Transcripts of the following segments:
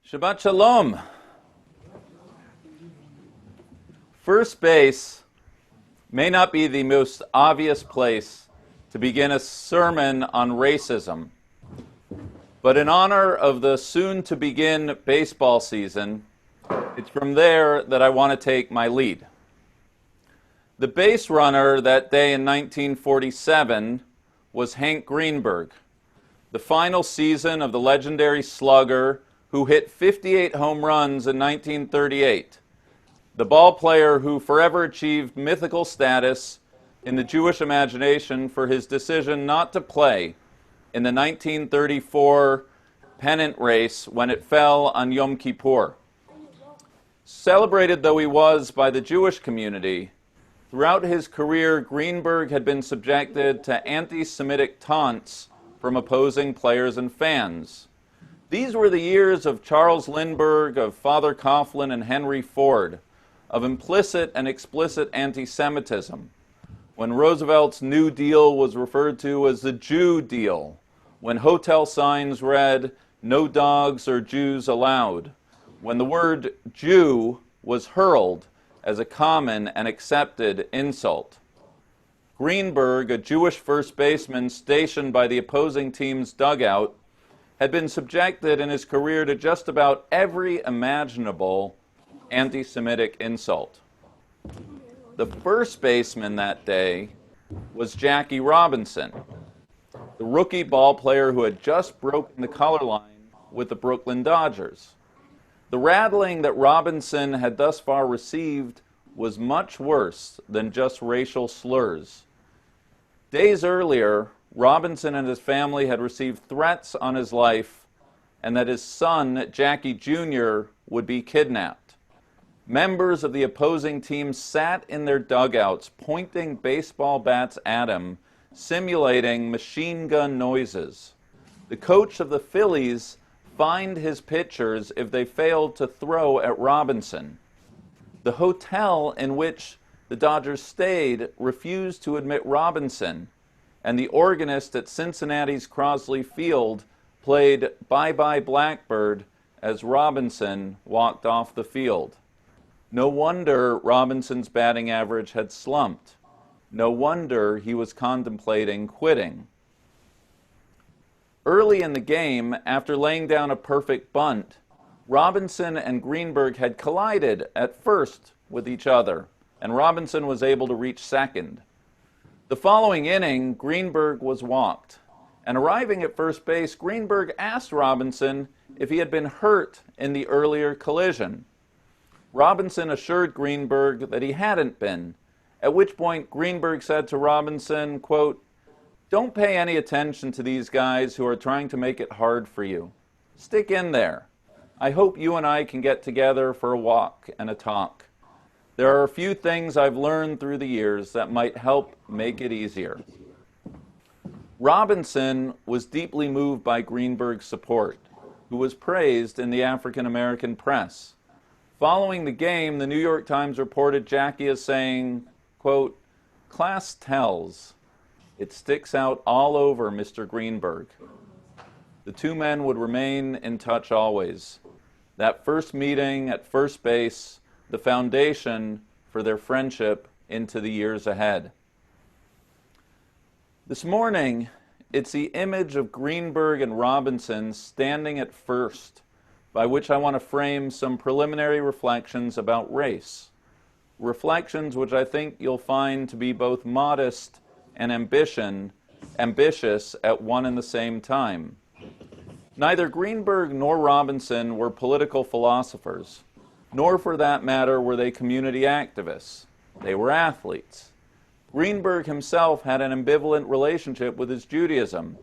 Shabbat Shalom. First base may not be the most obvious place to begin a sermon on racism, but in honor of the soon-to-begin baseball season, it's from there that I want to take my lead. The base runner that day in 1947 was Hank Greenberg, the final season of the legendary slugger who hit 58 home runs in 1938, the ball player who forever achieved mythical status in the Jewish imagination for his decision not to play in the 1934 pennant race when it fell on Yom Kippur. Celebrated though he was by the Jewish community, throughout his career, Greenberg had been subjected to anti-Semitic taunts from opposing players and fans. These were the years of Charles Lindbergh, of Father Coughlin and Henry Ford, of implicit and explicit anti-Semitism, when Roosevelt's New Deal was referred to as the Jew Deal, when hotel signs read, "No dogs or Jews allowed," when the word Jew was hurled as a common and accepted insult. Greenberg, a Jewish first baseman stationed by the opposing team's dugout, had been subjected in his career to just about every imaginable anti-Semitic insult. The first baseman that day was Jackie Robinson, the rookie ball player who had just broken the color line with the Brooklyn Dodgers. The rattling that Robinson had thus far received was much worse than just racial slurs. Days earlier, Robinson and his family had received threats on his life and that his son, Jackie Jr., would be kidnapped. Members of the opposing team sat in their dugouts, pointing baseball bats at him, simulating machine gun noises. The coach of the Phillies fined his pitchers if they failed to throw at Robinson. The hotel in which the Dodgers stayed refused to admit Robinson, and the organist at Cincinnati's Crosley Field played Bye Bye Blackbird as Robinson walked off the field. No wonder Robinson's batting average had slumped. No wonder he was contemplating quitting. Early in the game, after laying down a perfect bunt, Robinson and Greenberg had collided at first with each other, and Robinson was able to reach second. The following inning, Greenberg was walked, and arriving at first base, Greenberg asked Robinson if he had been hurt in the earlier collision. Robinson assured Greenberg that he hadn't been, at which point Greenberg said to Robinson, quote, "Don't pay any attention to these guys who are trying to make it hard for you. Stick in there. I hope you and I can get together for a walk and a talk. There are a few things I've learned through the years that might help make it easier." Robinson was deeply moved by Greenberg's support, who was praised in the African American press. Following the game, the New York Times reported Jackie as saying, quote, "Class tells. It sticks out all over Mr. Greenberg." The two men would remain in touch always. That first meeting at first base, the foundation for their friendship into the years ahead. This morning, it's the image of Greenberg and Robinson standing at first, by which I want to frame some preliminary reflections about race. Reflections which I think you'll find to be both modest and ambitious at one and the same time. Neither Greenberg nor Robinson were political philosophers, nor for that matter were they community activists. They were athletes. Greenberg himself had an ambivalent relationship with his Judaism.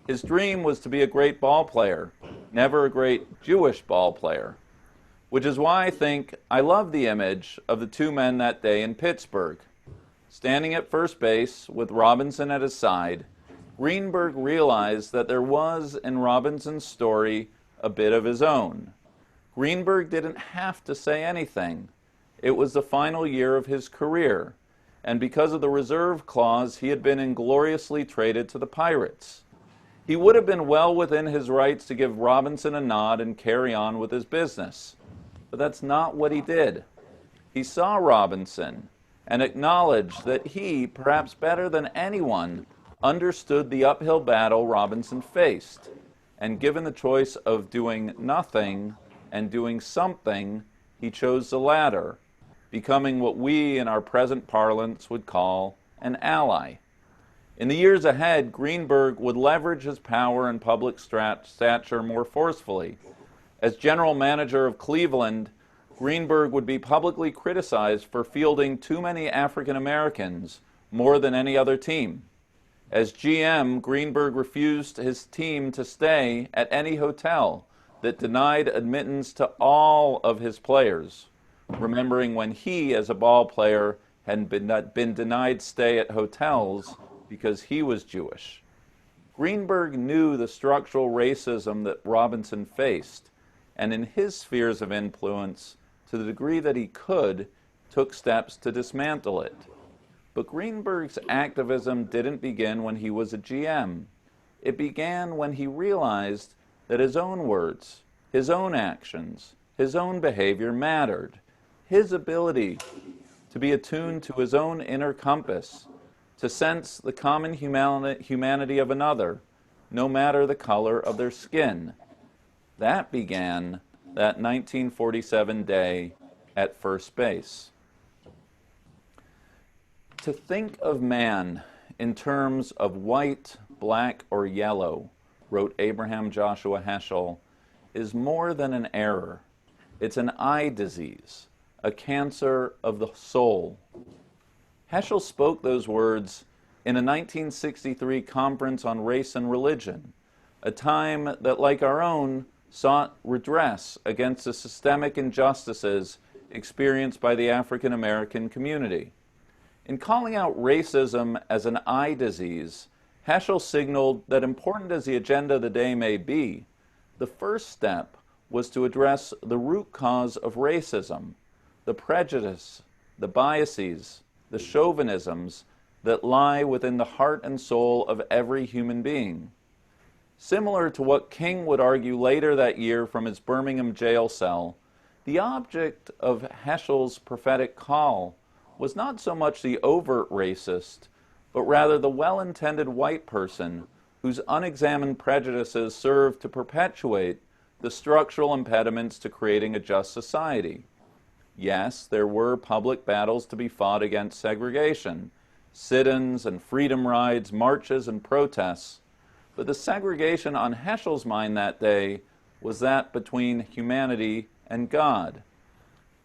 His dream was to be a great ball player, never a great Jewish ball player, which is why I think I love the image of the two men that day in Pittsburgh. Standing at first base with Robinson at his side, Greenberg realized that there was in Robinson's story a bit of his own. Greenberg didn't have to say anything. It was the final year of his career, and because of the reserve clause, he had been ingloriously traded to the Pirates. He would have been well within his rights to give Robinson a nod and carry on with his business. But that's not what he did. He saw Robinson and acknowledged that he, perhaps better than anyone, understood the uphill battle Robinson faced. And given the choice of doing nothing and doing something, he chose the latter, becoming what we in our present parlance would call an ally. In the years ahead, Greenberg would leverage his power and public stature more forcefully. As general manager of Cleveland, Greenberg would be publicly criticized for fielding too many African Americans, more than any other team. As GM, Greenberg refused his team to stay at any hotel that denied admittance to all of his players, remembering when he, as a ball player, had been denied stay at hotels because he was Jewish. Greenberg knew the structural racism that Robinson faced, and in his spheres of influence, to the degree that he could, took steps to dismantle it. But Greenberg's activism didn't begin when he was a GM. It began when he realized that his own words, his own actions, his own behavior mattered. His ability to be attuned to his own inner compass, to sense the common humanity of another, no matter the color of their skin. That began that 1947 day at first base. To think of man in terms of white, black, or yellow, wrote Abraham Joshua Heschel, is more than an error. It's an eye disease, a cancer of the soul. Heschel spoke those words in a 1963 conference on race and religion, a time that, like our own, sought redress against the systemic injustices experienced by the African American community. In calling out racism as an eye disease, Heschel signaled that, important as the agenda of the day may be, the first step was to address the root cause of racism, the prejudice, the biases, the chauvinisms that lie within the heart and soul of every human being. Similar to what King would argue later that year from his Birmingham jail cell, the object of Heschel's prophetic call was not so much the overt racist, but rather the well-intended white person whose unexamined prejudices serve to perpetuate the structural impediments to creating a just society. Yes, there were public battles to be fought against segregation, sit-ins and freedom rides, marches and protests, but the segregation on Heschel's mind that day was that between humanity and God.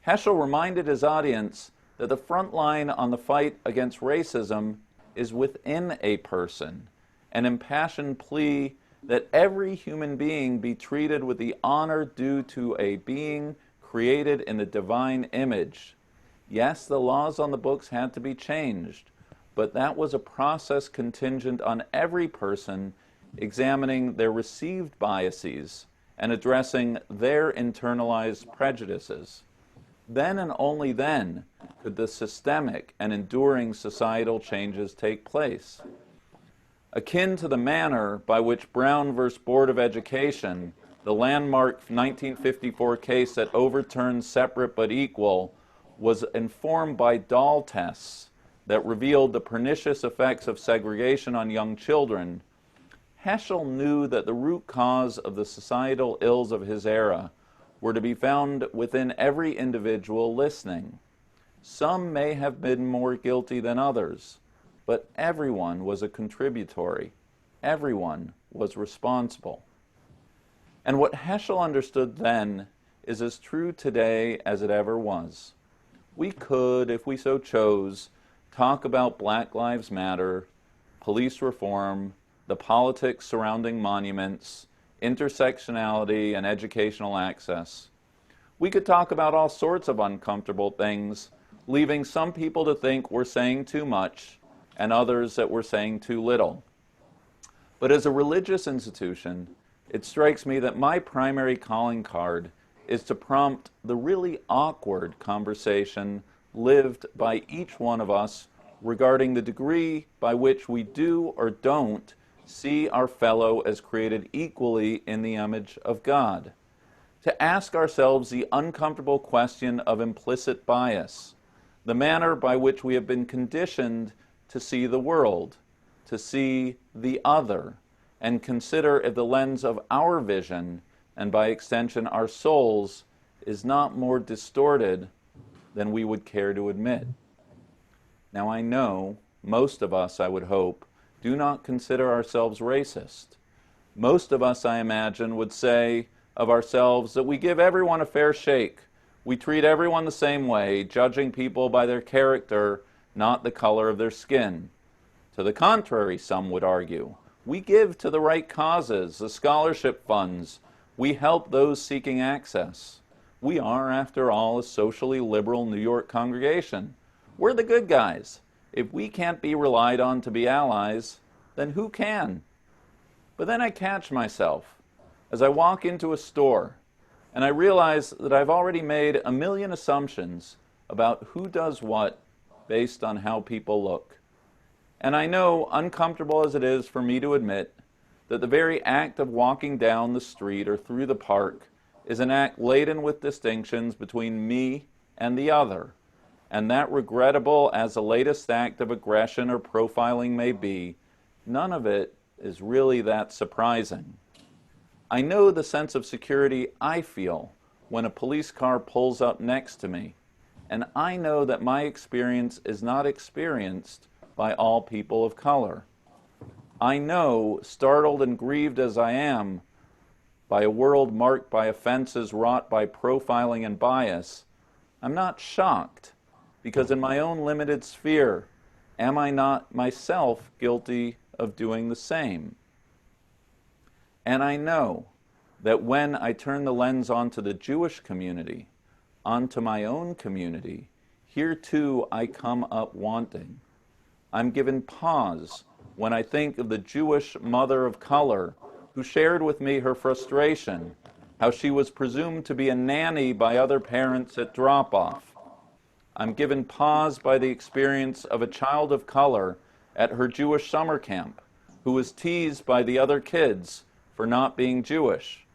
Heschel reminded his audience that the front line on the fight against racism is within a person, an impassioned plea that every human being be treated with the honor due to a being created in the divine image. Yes, the laws on the books had to be changed, but that was a process contingent on every person examining their received biases and addressing their internalized prejudices. Then and only then could the systemic and enduring societal changes take place. Akin to the manner by which Brown v. Board of Education, the landmark 1954 case that overturned separate but equal, was informed by doll tests that revealed the pernicious effects of segregation on young children, Heschel knew that the root cause of the societal ills of his era were to be found within every individual listening. Some may have been more guilty than others, but everyone was a contributory. Everyone was responsible. And what Heschel understood then is as true today as it ever was. We could, if we so chose, talk about Black Lives Matter, police reform, the politics surrounding monuments, intersectionality, and educational access. We could talk about all sorts of uncomfortable things, leaving some people to think we're saying too much and others that we're saying too little. But as a religious institution, it strikes me that my primary calling card is to prompt the really awkward conversation lived by each one of us regarding the degree by which we do or don't see our fellow as created equally in the image of God, to ask ourselves the uncomfortable question of implicit bias, the manner by which we have been conditioned to see the world, to see the other, and consider if the lens of our vision, and by extension our souls, is not more distorted than we would care to admit. Now I know most of us, I would hope, do not consider ourselves racist. Most of us, I imagine, would say of ourselves that we give everyone a fair shake. We treat everyone the same way, judging people by their character, not the color of their skin. To the contrary, some would argue, we give to the right causes, the scholarship funds. We help those seeking access. We are, after all, a socially liberal New York congregation. We're the good guys. If we can't be relied on to be allies, then who can? But then I catch myself as I walk into a store and I realize that I've already made a million assumptions about who does what based on how people look. And I know, uncomfortable as it is for me to admit, that the very act of walking down the street or through the park is an act laden with distinctions between me and the other. And that, regrettable as the latest act of aggression or profiling may be, none of it is really that surprising. I know the sense of security I feel when a police car pulls up next to me, and I know that my experience is not experienced by all people of color. I know, startled and grieved as I am by a world marked by offenses wrought by profiling and bias, I'm not shocked, because in my own limited sphere, am I not myself guilty of doing the same? And I know that when I turn the lens onto the Jewish community, onto my own community, here too I come up wanting. I'm given pause when I think of the Jewish mother of color who shared with me her frustration, how she was presumed to be a nanny by other parents at drop-off. I'm given pause by the experience of a child of color at her Jewish summer camp who was teased by the other kids for not being Jewish.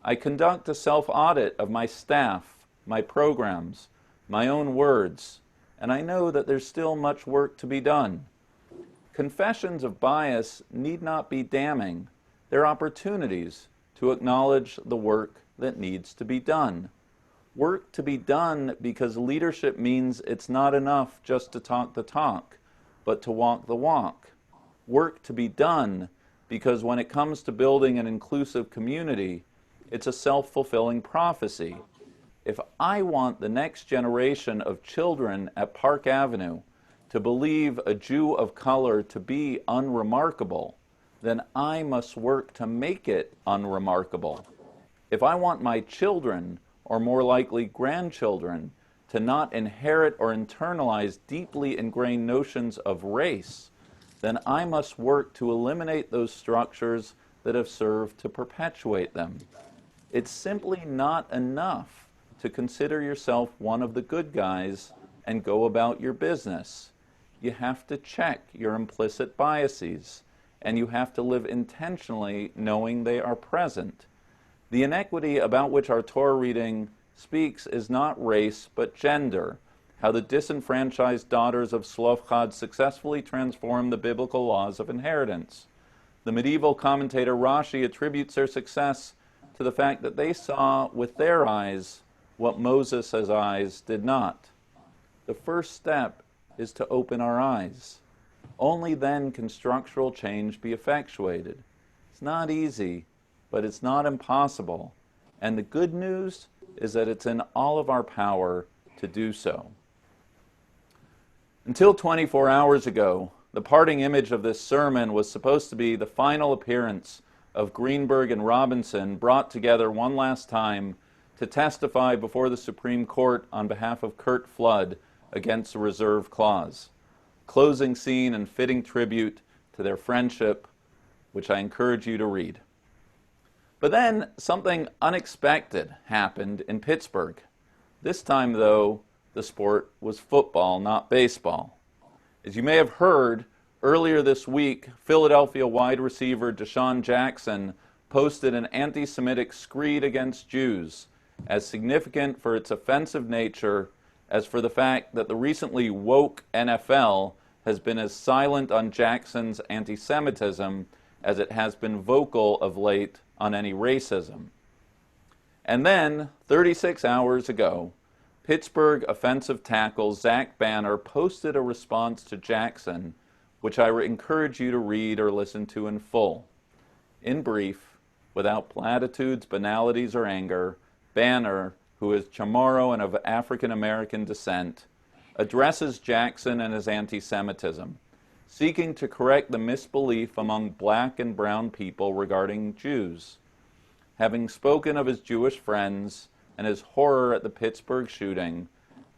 I conduct a self-audit of my staff, my programs, my own words, and I know that there's still much work to be done. Confessions of bias need not be damning. They're opportunities to acknowledge the work that needs to be done. Work to be done because leadership means it's not enough just to talk the talk, but to walk the walk. Work to be done because when it comes to building an inclusive community, it's a self-fulfilling prophecy. If I want the next generation of children at Park Avenue to believe a Jew of color to be unremarkable, then I must work to make it unremarkable. If I want my children, or more likely grandchildren, to not inherit or internalize deeply ingrained notions of race, then I must work to eliminate those structures that have served to perpetuate them. It's simply not enough to consider yourself one of the good guys and go about your business. You have to check your implicit biases, and you have to live intentionally knowing they are present. The inequity about which our Torah reading speaks is not race, but gender, how the disenfranchised daughters of Shlofchad successfully transformed the biblical laws of inheritance. The medieval commentator Rashi attributes their success to the fact that they saw with their eyes what Moses' eyes did not. The first step is to open our eyes. Only then can structural change be effectuated. It's not easy, but it's not impossible. And the good news is that it's in all of our power to do so. Until 24 hours ago, the parting image of this sermon was supposed to be the final appearance of Greenberg and Robinson brought together one last time to testify before the Supreme Court on behalf of Kurt Flood against the reserve clause. Closing scene and fitting tribute to their friendship, which I encourage you to read. But then something unexpected happened in Pittsburgh. This time, though, the sport was football, not baseball. As you may have heard, Earlier this week, Philadelphia wide receiver DeSean Jackson posted an anti-Semitic screed against Jews, as significant for its offensive nature as for the fact that the recently woke NFL has been as silent on Jackson's anti-Semitism as it has been vocal of late on any racism. And then, 36 hours ago, Pittsburgh offensive tackle Zach Banner posted a response to Jackson, which I encourage you to read or listen to in full. In brief, without platitudes, banalities, or anger, Banner, who is Chamorro and of African American descent, addresses Jackson and his anti-Semitism, seeking to correct the misbelief among black and brown people regarding Jews. Having spoken of his Jewish friends and his horror at the Pittsburgh shooting,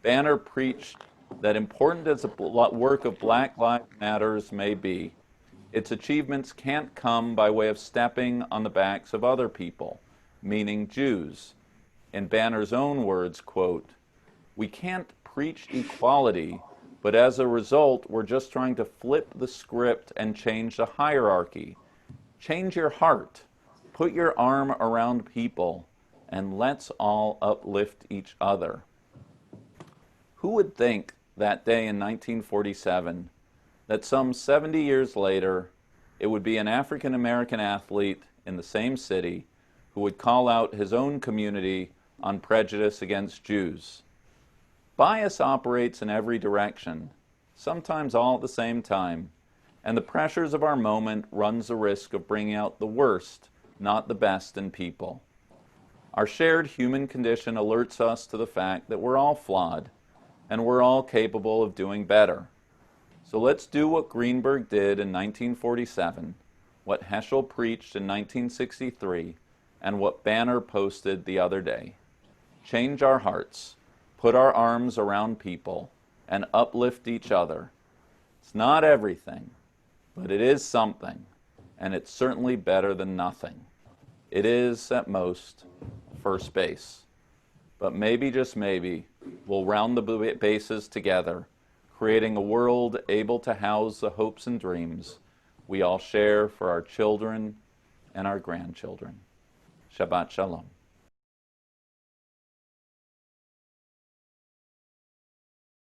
Banner preached that important as the work of Black Lives Matters may be, its achievements can't come by way of stepping on the backs of other people, meaning Jews. In Banner's own words, quote, "We can't preach equality, but as a result, we're just trying to flip the script and change the hierarchy. Change your heart, put your arm around people, and let's all uplift each other." Who would think that day in 1947 that some 70 years later it would be an African American athlete in the same city who would call out his own community on prejudice against Jews? Bias operates in every direction, sometimes all at the same time, and the pressures of our moment runs the risk of bringing out the worst, not the best in people. Our shared human condition alerts us to the fact that we're all flawed, and we're all capable of doing better. So let's do what Greenberg did in 1947, what Heschel preached in 1963, and what Banner posted the other day. Change our hearts, put our arms around people, and uplift each other. It's not everything, but it is something, and it's certainly better than nothing. It is, at most, first base. But maybe, just maybe, we'll round the bases together, creating a world able to house the hopes and dreams we all share for our children and our grandchildren. Shabbat Shalom.